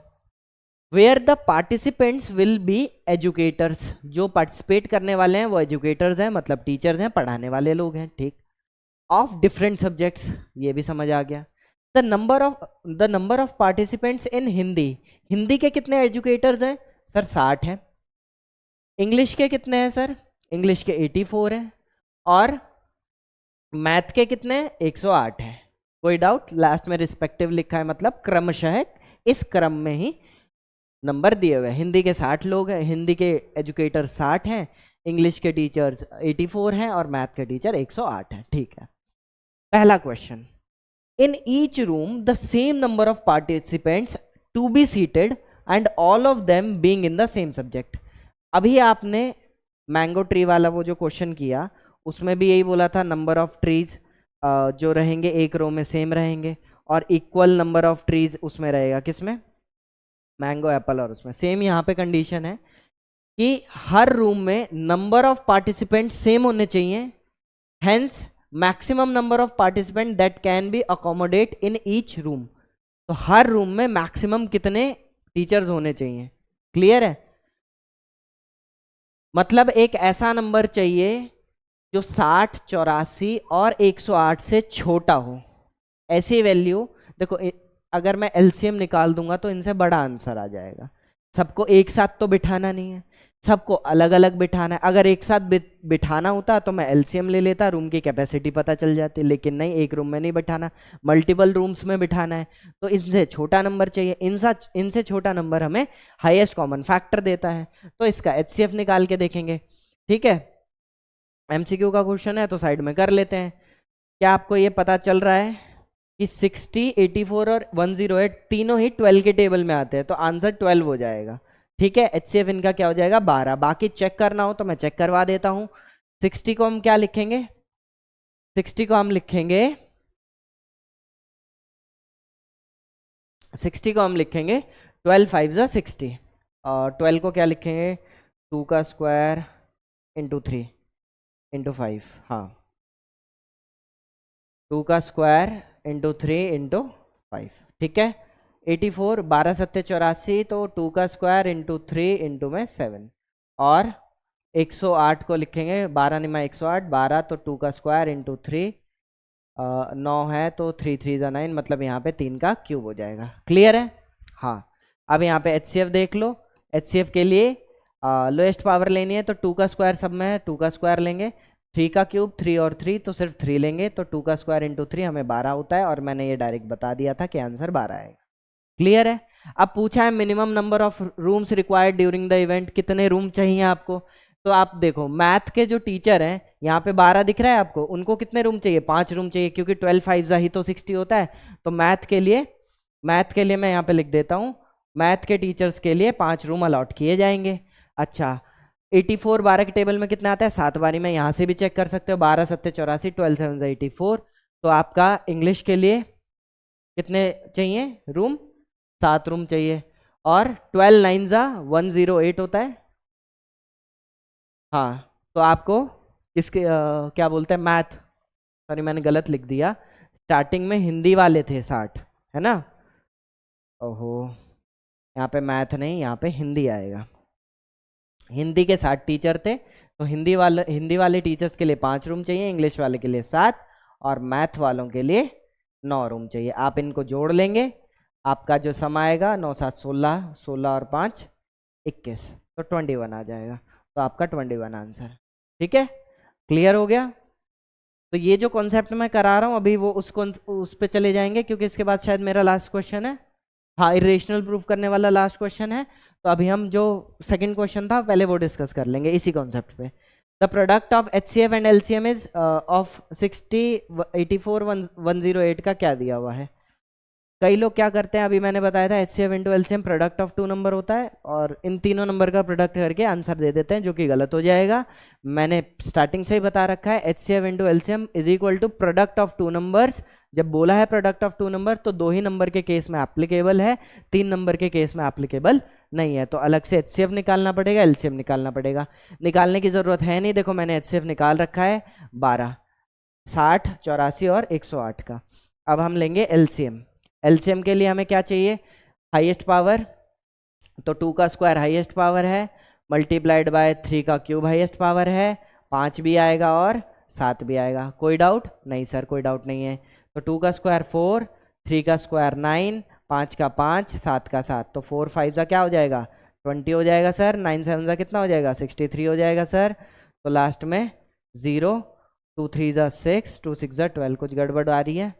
where the participants will be educators. जो पार्टिसिपेट करने वाले हैं वो एजुकेटर्स हैं, मतलब टीचर्स हैं, पढ़ाने वाले लोग हैं। ठीक, ऑफ डिफरेंट सब्जेक्ट्स, ये भी समझ आ गया। The number of participants in Hindi, Hindi के कितने एजुकेटर्स हैं सर? 60 हैं। इंग्लिश के कितने हैं सर? इंग्लिश के 84 हैं। और मैथ के कितने? 108 हैं। कोई डाउट? लास्ट में रिस्पेक्टिव लिखा है, मतलब क्रमशः इस क्रम में ही नंबर दिए हुए हैं। हिंदी के 60 लोग हैं, हिंदी के एजुकेटर 60 हैं, इंग्लिश के टीचर्स 84 हैं और मैथ के टीचर 108 हैं। ठीक है, पहला question, in each room the same number of participants to be seated and all of them being in the same subject. अभी आपने मैंगो ट्री वाला वो जो क्वेश्चन किया उसमें भी यही बोला था, नंबर ऑफ ट्रीज जो रहेंगे एक रो में सेम रहेंगे, और इक्वल नंबर ऑफ ट्रीज उसमें रहेगा, किसमें? मैंगो एप्पल, और उसमें सेम यहाँ पे कंडीशन है कि हर रूम में नंबर ऑफ पार्टिसिपेंट सेम होने चाहिए, hence maximum number of participant that can be accommodate in each room. तो हर रूम में मैक्सिमम कितने टीचर्स होने चाहिए? क्लियर है? मतलब एक ऐसा नंबर चाहिए जो 60, 84 और 108 से छोटा हो। ऐसी वैल्यू देखो, अगर मैं LCM निकाल दूंगा तो इनसे बड़ा आंसर आ जाएगा। सबको एक साथ तो बिठाना नहीं है, सबको अलग अलग बिठाना है। अगर एक साथ बिठाना होता तो मैं LCM ले लेता, रूम की कैपेसिटी पता चल जाती, लेकिन नहीं, एक रूम में नहीं बिठाना, मल्टीपल रूम्स में बिठाना है, तो इनसे छोटा नंबर चाहिए। इनसे छोटा नंबर हमें हाईएस्ट कॉमन फैक्टर देता है, तो इसका HCF निकाल के देखेंगे। ठीक है, MCQ का क्वेश्चन है तो साइड में कर लेते हैं। क्या आपको ये पता चल रहा है कि 60, 84 और 108 तीनों ही 12 के टेबल में आते हैं, तो आंसर 12 हो जाएगा। ठीक है, HCF इनका क्या हो जाएगा? 12। बाकी चेक करना हो तो मैं चेक करवा देता हूं। 60 को हम क्या लिखेंगे? 60 को हम लिखेंगे 12 5 जा 60, और 12 को क्या लिखेंगे? 2 का स्क्वायर इंटू 3 इंटू 5, हाँ 2 का स्क्वायर इंटू 3 इंटू 5। ठीक है, 84, 12 सत्ते 84, तो 2 का स्क्वायर इंटू 3 इंटू में 7, और 108 को लिखेंगे 12 निमा 108, 12 तो 2 का स्क्वायर इंटू 3, 9 है तो 3 3 जा 9, मतलब यहाँ पे 3 का क्यूब हो जाएगा। क्लियर है? हाँ, अब यहाँ पे HCF देख लो। HCF के लिए लोएस्ट पावर लेनी है, तो 2 का स्क्वायर सब में है, 2 का स्क्वायर लेंगे, 3 का क्यूब 3 और 3 तो सिर्फ 3 लेंगे, तो 2 का स्क्वायर इंटू 3 हमें 12 होता है, और मैंने ये डायरेक्ट बता दिया था कि आंसर 12 आएगा। क्लियर है? अब पूछा है minimum number of rooms required during the event, कितने रूम चाहिए आपको? तो आप देखो, मैथ के जो टीचर हैं यहाँ पे 12 दिख रहा है आपको, उनको कितने रूम चाहिए? 5 रूम चाहिए, क्योंकि 12 5 ही तो 60 होता है। तो मैथ के लिए मैं यहाँ पे लिख देता हूँ, मैथ के टीचर्स के लिए 5 रूम अलॉट किए जाएंगे। अच्छा, 84 12 के टेबल में कितना आता है? 7 बारी में यहाँ से भी चेक कर सकते हो, 12 7 84, 12 7 84। तो आपका इंग्लिश के लिए कितने चाहिए रूम? 7 रूम चाहिए, और 12 9 जा 108 होता है। हाँ, तो आपको इसके क्या बोलते हैं, मैथ, सॉरी मैंने गलत लिख दिया, स्टार्टिंग में हिंदी वाले थे 60, है ना? ओहो, यहाँ पे मैथ नहीं, यहाँ पे हिंदी आएगा। हिंदी के 60 टीचर थे, तो हिंदी वाले टीचर्स के लिए 5 रूम चाहिए, इंग्लिश वाले के लिए 7, और मैथ वालों के लिए 9 रूम चाहिए। आप इनको जोड़ लेंगे, आपका जो सम आएगा 9 7 16, 16 और 5 21, तो 21 आ जाएगा। तो आपका 21 आंसर। ठीक है, क्लियर हो गया। तो ये जो कॉन्सेप्ट मैं करा रहा हूँ अभी वो उस पे चले जाएंगे, क्योंकि इसके बाद शायद मेरा लास्ट क्वेश्चन है। हाँ, इरेशनल प्रूफ करने वाला लास्ट क्वेश्चन है। तो अभी हम जो सेकंड क्वेश्चन था पहले वो डिस्कस कर लेंगे इसी कॉन्सेप्ट पे। The product of HCF and LCM is of 60 84 108 का क्या दिया हुआ है। कई लोग क्या करते हैं, अभी मैंने बताया था HCF into LCM product of 2 number होता है, और इन तीनों नंबर का प्रोडक्ट करके आंसर दे देते हैं, जो कि गलत हो जाएगा। मैंने स्टार्टिंग से ही बता रखा है HCF into LCM is equal to product of 2 numbers. जब बोला है प्रोडक्ट ऑफ 2 नंबर तो 2 ही नंबर के केस में एप्लीकेबल है, 3 नंबर के केस में एप्लीकेबल नहीं है। तो अलग से HCF निकालना पड़ेगा, LCM निकालना पड़ेगा। निकालने की जरूरत है नहीं, देखो मैंने HCF निकाल रखा है 12, 60, 84 और 108 का। अब हम लेंगे LCM। एलसीएम के लिए हमें क्या चाहिए, हाईएस्ट पावर। तो 2 का स्क्वायर हाईएस्ट पावर है, मल्टीप्लाइड बाय 3 का क्यूब हाईएस्ट पावर है, 5 भी आएगा और 7 भी आएगा। कोई डाउट नहीं सर, कोई डाउट नहीं है। तो 2 का स्क्वायर 4, 3 का स्क्वायर 9, 5 का 5, 7 का 7, तो 4 5 का क्या हो जाएगा 20 हो जाएगा सर। 9 7 का कितना हो जाएगा 63 हो जाएगा सर। तो लास्ट में 0, 2 3 जा 6, 2 6 जा 12। कुछ गड़बड़ आ रही है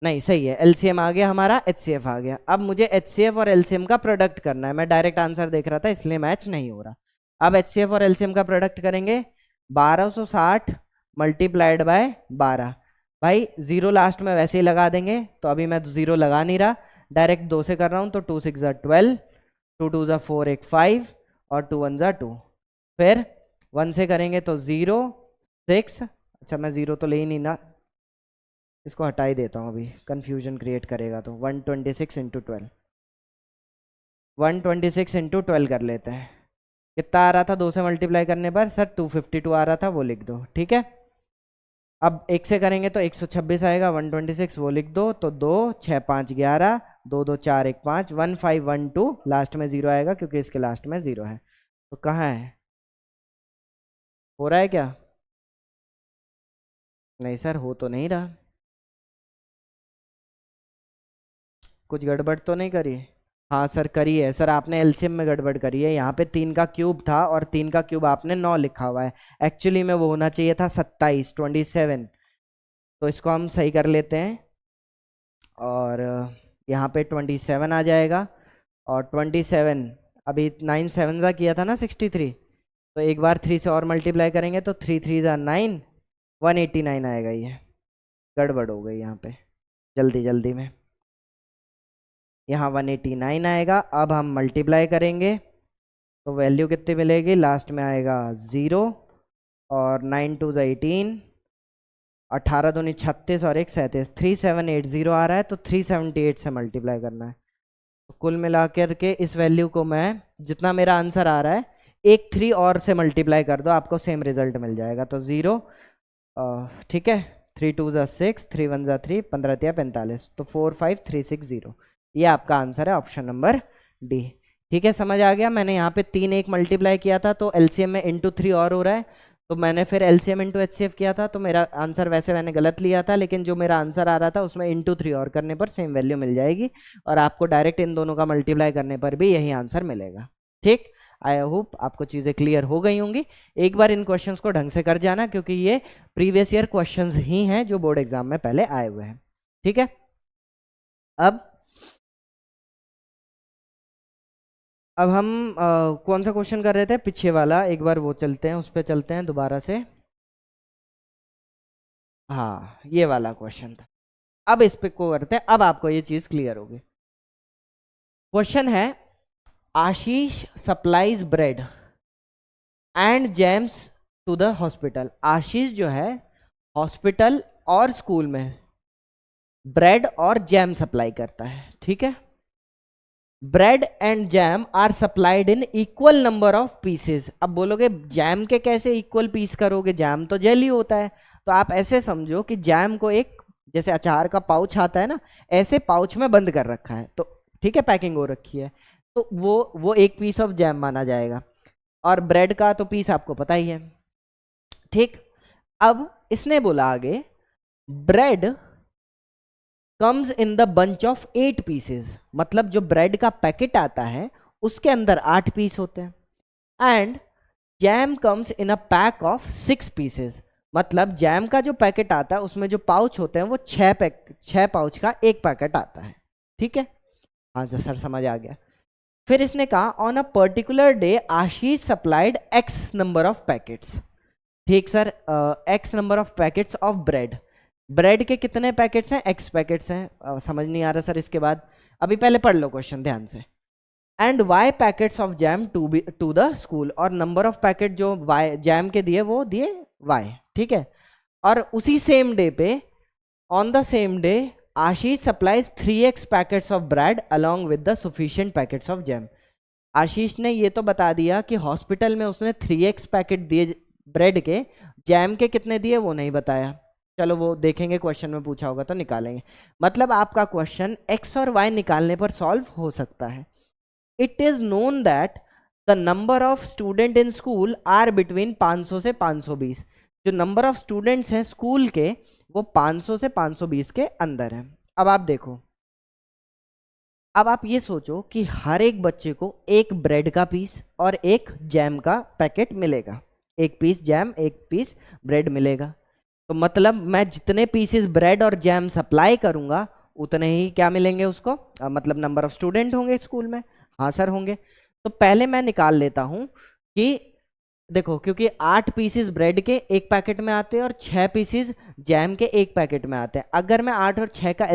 नहीं, सही है। LCM आ गया हमारा, HCF आ गया। अब मुझे HCF और LCM का प्रोडक्ट करना है। मैं डायरेक्ट आंसर देख रहा था इसलिए मैच नहीं हो रहा। अब HCF और LCM का प्रोडक्ट करेंगे, 1260 मल्टीप्लाइड बाय 12। भाई 0 लास्ट में वैसे ही लगा देंगे, तो अभी मैं 0 लगा नहीं रहा, डायरेक्ट 2 से कर रहा हूँ। तो 2 6 जा 12, 2 2 जा 4 1 5 और 2 1 जा 2। फिर 1 से करेंगे तो 0 6, अच्छा मैं 0 तो ले ही नहीं ना, इसको हटा ही देता हूँ, अभी कंफ्यूजन क्रिएट करेगा। तो 126 इंटू 12, 126 इंटू 12 कर लेते हैं। कितना आ रहा था 2 से मल्टीप्लाई करने पर सर, 252 आ रहा था, वो लिख दो। ठीक है, अब 1 से करेंगे तो 126 आएगा, 126 वो लिख दो। तो 2 6 5 11, 2 2 4 1 5, 1 5 1 2, लास्ट में 0 आएगा क्योंकि इसके लास्ट में 0 है। तो कहाँ है, हो रहा है क्या, नहीं सर हो तो नहीं रहा, कुछ गड़बड़ तो नहीं करी। हाँ सर करी है सर, आपने एलसीएम में गड़बड़ करी है। यहाँ पे 3 का क्यूब था और 3 का क्यूब आपने 9 लिखा हुआ है, एक्चुअली में वो होना चाहिए था 27 27। तो इसको हम सही कर लेते हैं, और यहाँ पे 27 आ जाएगा। और 27 अभी 9 7 ज़ा किया था ना 63, तो एक बार 3 से और मल्टीप्लाई करेंगे तो 3 3 ज़ा 9, 189 आएगा। ये गड़बड़ हो गई यहाँ पे जल्दी जल्दी में, यहाँ 189 आएगा। अब हम मल्टीप्लाई करेंगे तो वैल्यू कितनी मिलेगी, लास्ट में आएगा 0, और 9 2 18, 18 दूनी 36 और 1 37, 3780 आ रहा है। तो 378 से मल्टीप्लाई करना है। तो कुल मिलाकर के इस वैल्यू को मैं, जितना मेरा आंसर आ रहा है, एक 3 और से मल्टीप्लाई कर दो, आपको सेम रिजल्ट मिल जाएगा। तो 0, ठीक है, 3 2 ज़ा 6, 3 1 ज़ा 3, 15 3 45, तो 4 5 3 6 0। ये आपका आंसर है, ऑप्शन नंबर डी। ठीक है, समझ आ गया। मैंने यहाँ पे 3 1 मल्टीप्लाई किया था तो एलसीएम में इंटू 3 और हो रहा है, तो मैंने फिर एलसीएम इंटू एचसीएफ किया था, तो मेरा आंसर वैसे मैंने गलत लिया था, लेकिन जो मेरा आंसर आ रहा था उसमें इंटू 3 और करने पर सेम वैल्यू मिल जाएगी, और आपको डायरेक्ट इन दोनों का मल्टीप्लाई करने पर भी यही आंसर मिलेगा। ठीक, आई होप आपको चीज़ें क्लियर हो गई होंगी। एक बार इन क्वेश्चंस को ढंग से कर जाना, क्योंकि ये प्रीवियस ईयर क्वेश्चंस ही हैं जो बोर्ड एग्जाम में पहले आए हुए हैं। ठीक है, अब हम कौन सा क्वेश्चन कर रहे थे, पीछे वाला, एक बार वो चलते हैं, उस पर चलते हैं दोबारा से। हाँ, ये वाला क्वेश्चन था। अब इस पे को करते हैं, अब आपको ये चीज क्लियर होगी। क्वेश्चन है, Ashish supplies bread and jams to the hospital. Ashish जो है हॉस्पिटल और स्कूल में ब्रेड और जैम सप्लाई करता है। ठीक है, bread and jam are supplied in equal number of pieces. अब बोलोगे जैम के कैसे इक्वल पीस करोगे, जैम तो जेली होता है। तो आप ऐसे समझो कि जैम को एक, जैसे अचार का पाउच आता है ना, ऐसे पाउच में बंद कर रखा है, तो ठीक है, पैकिंग हो रखी है, तो वो एक पीस ऑफ जैम माना जाएगा। और ब्रेड का तो पीस आपको पता ही है। ठीक, अब इसने बोला आगे, bread comes in the bunch of 8 pieces, मतलब जो ब्रेड का पैकेट आता है उसके अंदर 8 पीस होते हैं। And jam comes in a pack of 6 pieces, मतलब जैम का जो पैकेट आता है उसमें जो पाउच होते हैं वो 6 पाउच का एक पैकेट आता है। ठीक है, हाँ सर समझ आ गया। फिर इसने कहा on a particular day Ashish supplied X number of packets. ठीक sir, X number of packets of bread, bread के कितने पैकेट्स हैं, एक्स पैकेट्स हैं। समझ नहीं आ रहा सर इसके बाद, अभी पहले पढ़ लो क्वेश्चन ध्यान से। And Y packets of jam to the school, और नंबर ऑफ पैकेट जो वाई जैम के दिए वो दिए वाई। ठीक है, और उसी सेम डे पे, on the same day Ashish supplies 3x packets of bread along with the sufficient packets of jam. Ashish ने ये तो बता दिया कि हॉस्पिटल में उसने 3x पैकेट दिए ब्रेड के, जैम के कितने दिए वो नहीं बताया। चलो वो देखेंगे, क्वेश्चन में पूछा होगा तो निकालेंगे। मतलब आपका क्वेश्चन x और y निकालने पर सॉल्व हो सकता है। It is known that the number of student in school are between 500 से 520, जो नंबर ऑफ स्टूडेंट्स हैं स्कूल के वो 500 से 520 के अंदर है। अब आप देखो, अब आप ये सोचो कि हर एक बच्चे को एक ब्रेड का पीस और एक जैम का पैकेट मिलेगा, एक पीस जैम एक पीस ब्रेड मिलेगा। तो मतलब मैं जितने पीसेस ब्रेड और जैम सप्लाई करूंगा उतने ही क्या मिलेंगे उसको, मतलब नंबर ऑफ स्टूडेंट होंगे स्कूल में। हाँ सर होंगे। तो पहले मैं निकाल लेता हूं कि देखो, क्योंकि 8 पीसेस ब्रेड के एक पैकेट में आते हैं और 6 पीसेस जैम के एक पैकेट में आते हैं। अगर मैं 8 और 6 का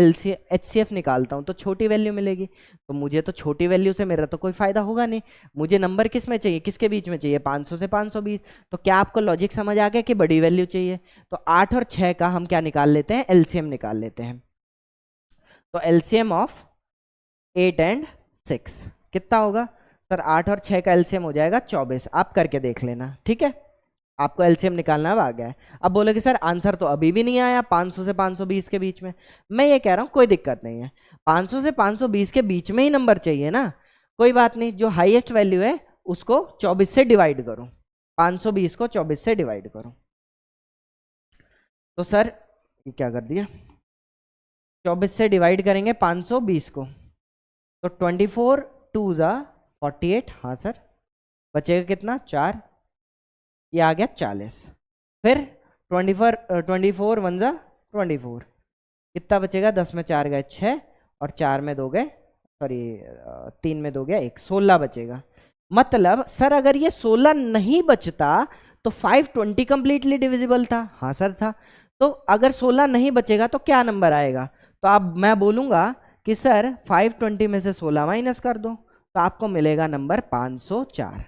HCF निकालता हूं तो छोटी वैल्यू मिलेगी, तो मुझे तो छोटी वैल्यू से मेरा तो कोई फायदा होगा नहीं। मुझे नंबर किस में चाहिए, किसके बीच में चाहिए, 500 से 520। तो क्या आपको लॉजिक समझ आ गया कि बड़ी वैल्यू चाहिए? तो 8 और 6 का हम क्या निकाल लेते हैं, LCM निकाल लेते हैं। तो LCM ऑफ 8 एंड 6 कितना होगा सर? 8 और 6 का एलसीएम हो जाएगा 24। आप करके देख लेना, ठीक है। आपको एलसीएम निकालना अब आ गया है। अब बोलोगे सर आंसर तो अभी भी नहीं आया 500 से 520 के बीच में। मैं ये कह रहा हूं कोई दिक्कत नहीं है, 500 से 520 के बीच में ही नंबर चाहिए ना, कोई बात नहीं। जो हाईएस्ट वैल्यू है उसको 24 से डिवाइड करो, 520 को 24 से डिवाइड करो। तो सर ये क्या कर दिया, 24 से डिवाइड करेंगे 520 को, तो 24 2 जा 48, हाँ सर, बचेगा कितना 4, ये आ गया 40। फिर 24 1 जा 24, कितना बचेगा, 10 में 4 गए 6 और 4 में 2 गए, सॉरी 3 में 2 गया 1, 16 बचेगा। मतलब सर अगर ये 16 नहीं बचता तो 520 कंप्लीटली डिविजिबल था। हाँ सर था। तो अगर 16 नहीं बचेगा तो क्या नंबर आएगा? तो अब मैं बोलूंगा कि सर 520 में से 16 माइनस कर दो, तो आपको मिलेगा नंबर 504।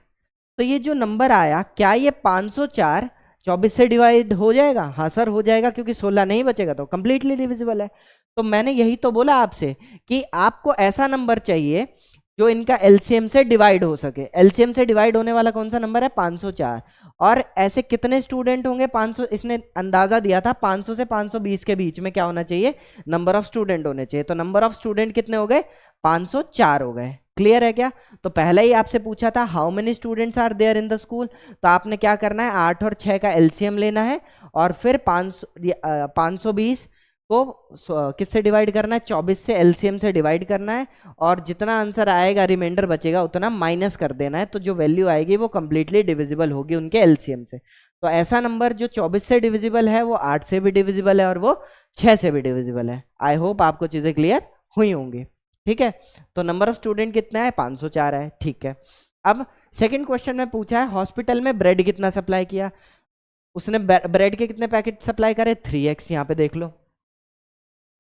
तो ये जो नंबर आया, क्या ये 504 24 से डिवाइड हो जाएगा? हाँ सर हो जाएगा, क्योंकि 16 नहीं बचेगा तो कंप्लीटली डिविजिबल है। तो मैंने यही तो बोला आपसे कि आपको ऐसा नंबर चाहिए जो इनका एलसीएम से डिवाइड हो सके। एलसीएम से डिवाइड होने वाला कौन सा नंबर है? 504। और ऐसे कितने स्टूडेंट होंगे? 500, इसने अंदाजा दिया था 500 से 520 के बीच में क्या होना चाहिए, नंबर ऑफ स्टूडेंट होने चाहिए। तो नंबर ऑफ स्टूडेंट कितने हो गए? 504 हो गए। क्लियर है क्या? तो पहले ही आपसे पूछा था how many students are there in the school, तो आपने क्या करना है, 8 और 6 का एलसीएम लेना है और फिर 520 को किससे डिवाइड करना है, 24 से, एलसीएम से डिवाइड करना है, और जितना आंसर आएगा रिमाइंडर बचेगा उतना माइनस कर देना है। तो जो वैल्यू आएगी वो कंप्लीटली डिविजिबल होगी उनके एलसीएम से। तो ऐसा नंबर जो 24 से डिविजिबल है वो 8 से भी डिविजिबल है और वो 6 से भी डिविजिबल है। आई होप आपको चीजें क्लियर हुई होंगी। ठीक है, तो नंबर ऑफ स्टूडेंट कितना है? 504 है। ठीक है, अब सेकंड क्वेश्चन में पूछा है हॉस्पिटल में ब्रेड कितना सप्लाई किया। उसने ब्रेड के कितने पैकेट सप्लाई करे? 3x। यहाँ पे देख लो,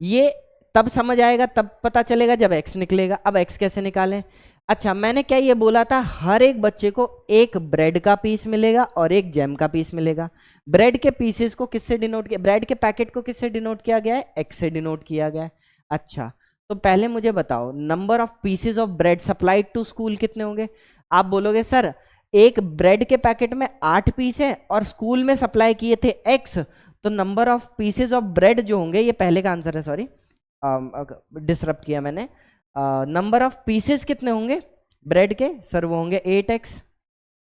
ये तब समझ आएगा, तब पता चलेगा जब x निकलेगा। अब x कैसे निकालें? अच्छा, मैंने क्या ये बोला था, हर एक बच्चे को एक ब्रेड का पीस मिलेगा और एक जैम का पीस मिलेगा। ब्रेड के पीसेस को किससे डिनोट किया, ब्रेड के पैकेट को किससे डिनोट किया गया है? x से डिनोट किया गया है। अच्छा, तो पहले मुझे बताओ number of pieces of bread supplied to school कितने होंगे? आप बोलोगे सर एक ब्रेड के पैकेट में 8 पीस है और स्कूल में सप्लाई किए थे x, तो number of pieces of bread जो होंगे, ये पहले का आंसर है, सॉरी डिसरप्ट किया मैंने। नंबर ऑफ पीसेस कितने होंगे ब्रेड के? सर वो होंगे 8x।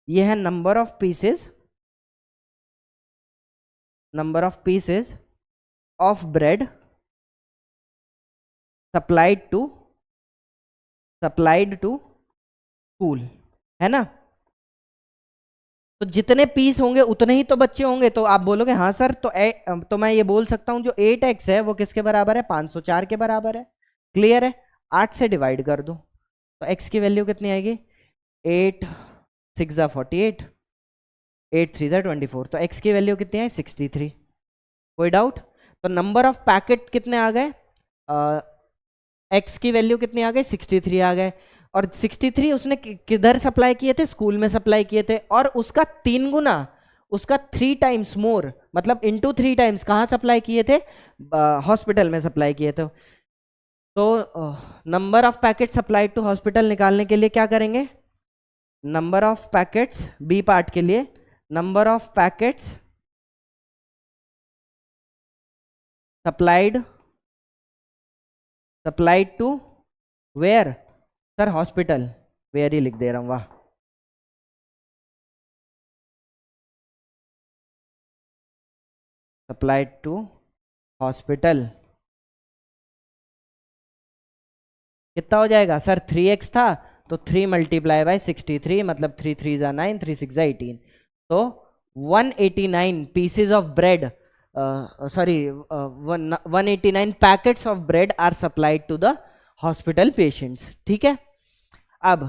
ये है number of pieces, of bread supplied to school, है ना। तो जितने पीस होंगे उतने ही तो बच्चे होंगे, तो आप बोलोगे हाँ सर, तो मैं ये बोल सकता हूं जो 8x है वो किसके बराबर है, 504 के बराबर है। क्लियर है। 8 से डिवाइड कर दो तो x की वैल्यू कितनी आएगी, 8 6 जा 48, 8 3 जा 24, तो x की वैल्यू कितनी है 63। कोई डाउट। तो नंबर ऑफ पैकेट कितने आ गए, x की वैल्यू कितनी आ गई 63 आ गए। और 63 उसने किधर सप्लाई किए थे, स्कूल में सप्लाई किए थे, और उसका 3 गुना, उसका 3 टाइम्स मोर, मतलब इनटू 3 टाइम्स कहाँ सप्लाई किए थे, हॉस्पिटल में सप्लाई किए थे। तो number of packet supplied to hospital निकालने के लिए क्या करेंगे, number of packets, B part के लिए number of packets supplied to where, sir hospital, where ही लिख दे रहा हूं, वाह। सप्लाइड टू हॉस्पिटल कितना हो जाएगा सर, 3x था तो 3 मल्टीप्लाई बाय 63, मतलब 3 3 जा 9, 3 6 जा 18, तो 189 pieces of bread, sorry 189 packets of bread are supplied to the hospital patients. ठीक है। अब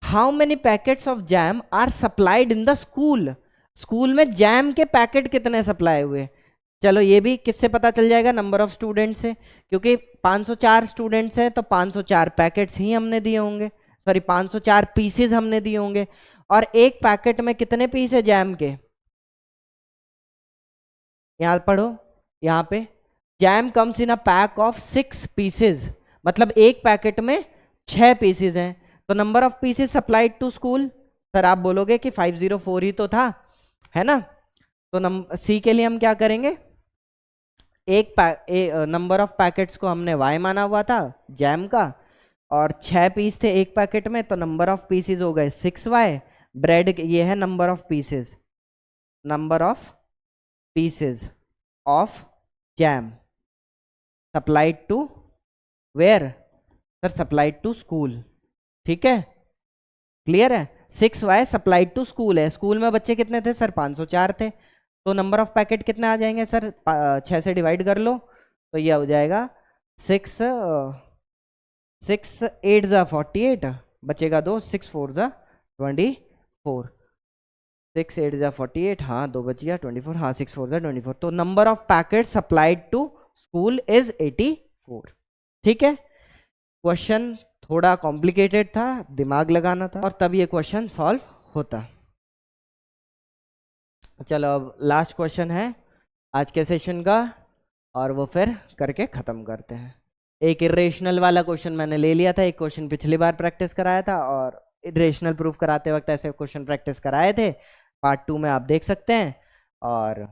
how many packets of jam are supplied in the school, school में जैम के पैकेट कितने सप्लाई हुए। चलो ये भी किससे पता चल जाएगा, नंबर ऑफ स्टूडेंट्स से, क्योंकि 504 स्टूडेंट्स हैं तो 504 पैकेट्स ही हमने दिए होंगे, सॉरी 504 पीसेस हमने दिए होंगे। और एक पैकेट में कितने पीस है जैम के, यहां पढ़ो, यहां पे jam comes in a pack of 6 pieces, मतलब एक पैकेट में 6 पीसेज हैं। तो number of pieces supplied to school, sir आप बोलोगे कि 504 ही तो था, है ना। तो सी के लिए हम क्या करेंगे, एक नंबर ऑफ पैकेट्स को हमने y माना हुआ था जैम का, और 6 पीस थे एक पैकेट में, तो नंबर ऑफ पीसेस हो गए 6y। ब्रेड ये है number of pieces, number of pieces of jam supplied to where, sir supplied to school. ठीक है, क्लियर है। 6y सप्लाइड टू स्कूल है, स्कूल में बच्चे कितने थे सर, 504 थे, तो नंबर ऑफ पैकेट कितने आ जाएंगे सर, 6 से डिवाइड कर लो तो ये हो जाएगा 6 8 जा 48, बचेगा 2, 6 4 जा 24, 6 8 जा 48, हाँ 2 बच गया 24, हाँ 6 4 जा 24, तो number of packet supplied to school is 84। ठीक है, क्वेश्चन थोड़ा कॉम्प्लिकेटेड था, दिमाग लगाना था, और तब ये क्वेश्चन सॉल्व होता। चलो अब लास्ट क्वेश्चन है आज के सेशन का, और वो फिर करके ख़त्म करते हैं। एक इरेशनल वाला क्वेश्चन मैंने ले लिया था, एक क्वेश्चन पिछली बार प्रैक्टिस कराया था, और इरेशनल प्रूफ कराते वक्त ऐसे क्वेश्चन प्रैक्टिस कराए थे, पार्ट 2 में आप देख सकते हैं। और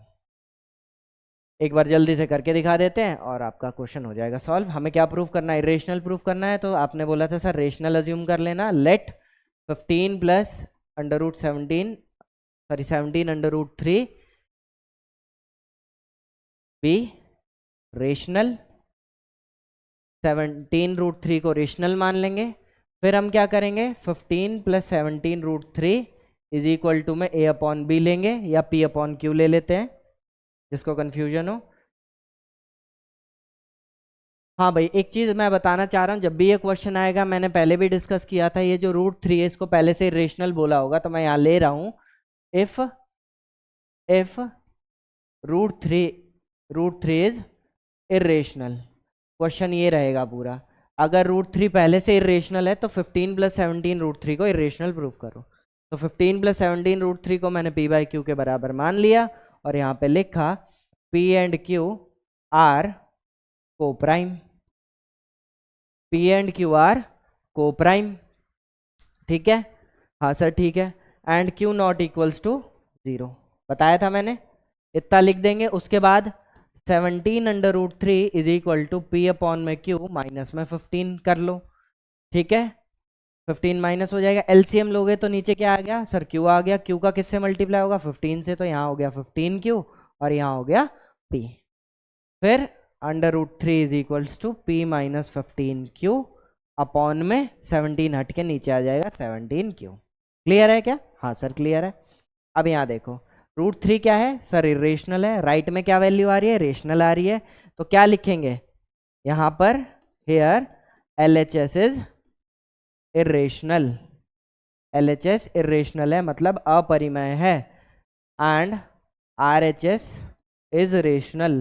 एक बार जल्दी से करके दिखा देते हैं और आपका क्वेश्चन हो जाएगा सॉल्व। हमें क्या प्रूफ करना है, इरेशनल प्रूफ करना है, तो आपने बोला था सर रेशनल अज्यूम कर लेना, let 15 plus under root 17, sorry 17 under root 3 be rational, 17 root 3 को रेशनल मान लेंगे। फिर हम क्या करेंगे, 15 plus 17 root 3 is equal to में ए अपॉन बी लेंगे, या पी अपॉन क्यू ले लेते हैं, जिसको कंफ्यूजन हो। हाँ भाई, एक चीज मैं बताना चाह रहा हूँ, जब भी ये क्वेश्चन आएगा, मैंने पहले भी डिस्कस किया था, ये जो रूट 3 है इसको पहले से रेशनल बोला होगा, तो मैं यहाँ ले रहा हूँ if root three is irrational, question ये रहेगा पूरा। अगर रूट 3 पहले से इरेशनल है तो 15 प्लस 17 रूट 3 को इरेशनल प्रूफ करो। तो 15 प्लस 17 रूट 3 को मैंने पी बाई क्यू के बराबर मान लिया, और यहाँ पे लिखा पी एंड क्यू आर को prime, P and Q are को प्राइम। ठीक है, हाँ सर ठीक है, and Q not equals to 0 बताया था मैंने, इतना लिख देंगे। उसके बाद 17 under root 3 is equal to P upon में क्यू माइनस में 15 कर लो। ठीक है, 15 माइनस हो जाएगा, एलसीएम लोगे तो नीचे क्या आ गया सर, क्यू आ गया, क्यू का किससे मल्टीप्लाई होगा 15 से, तो यहाँ हो गया 15 क्यू और यहाँ हो गया पी। फिर √3 is equals to P minus 15Q upon में 17 हट के नीचे आ जाएगा 17Q। क्लियर है क्या? हाँ सर क्लियर है। अब यहाँ देखो √3 क्या है सर? इरेशनल है। राइट में क्या वैल्यू आ रही है? रेशनल आ रही है। तो क्या लिखेंगे यहाँ पर? Here LHS is irrational. LHS irrational है मतलब अपरिमेय है। And RHS is rational.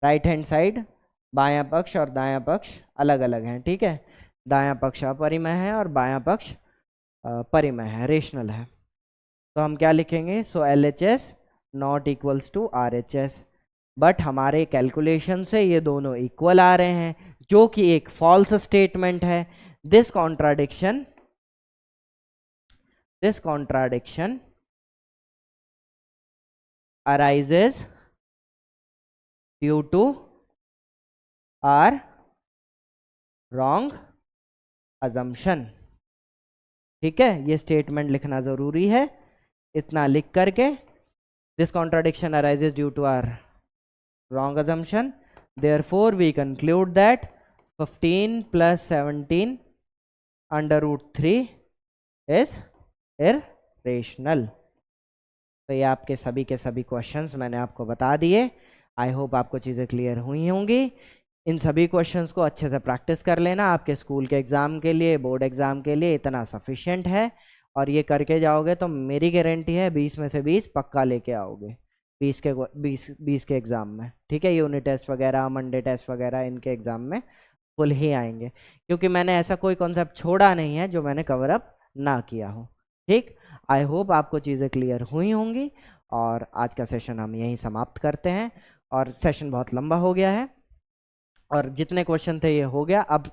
Right hand side बायां पक्ष और दायां पक्ष अलग अलग हैं, ठीक है। दायां पक्ष अपरिमेय है और बायां पक्ष परिमेय है, रेशनल है। तो हम क्या लिखेंगे? So LHS not equals to RHS। But हमारे कैलकुलेशन से ये दोनों इक्वल आ रहे हैं, जो कि एक फॉल्स स्टेटमेंट है। This contradiction arises due to our wrong assumption। ठीक है, ये स्टेटमेंट लिखना जरूरी है। इतना लिख करके this contradiction arises due to our wrong assumption, therefore we conclude that 15 plus 17 under √3 is irrational। तो ये आपके सभी के सभी क्वेश्चंस मैंने आपको बता दिए। आई होप आपको चीज़ें क्लियर हुई होंगी। इन सभी क्वेश्चंस को अच्छे से प्रैक्टिस कर लेना। आपके स्कूल के एग्ज़ाम के लिए, बोर्ड एग्ज़ाम के लिए इतना सफिशिएंट है। और ये करके जाओगे तो मेरी गारंटी है 20 में से 20 पक्का लेके आओगे 20 के एग्ज़ाम में, ठीक है। यूनिट टेस्ट वगैरह, मंडे टेस्ट वगैरह, इनके एग्ज़ाम में फुल ही आएंगे, क्योंकि मैंने ऐसा कोई कॉन्सेप्ट छोड़ा नहीं है जो मैंने कवर अप ना किया हो। ठीक, आई होप आपको चीज़ें क्लियर हुई होंगी। और आज का सेशन हम यहीं समाप्त करते हैं। और सेशन बहुत लंबा हो गया है और जितने क्वेश्चन थे ये हो गया। अब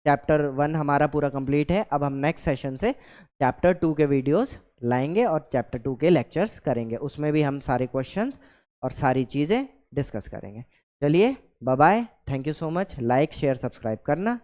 चैप्टर 1 हमारा पूरा कंप्लीट है। अब हम नेक्स्ट सेशन से चैप्टर 2 के वीडियोस लाएंगे और चैप्टर 2 के लेक्चर्स करेंगे। उसमें भी हम सारे क्वेश्चंस और सारी चीज़ें डिस्कस करेंगे। चलिए bye bye, thank you so much. Like share subscribe करना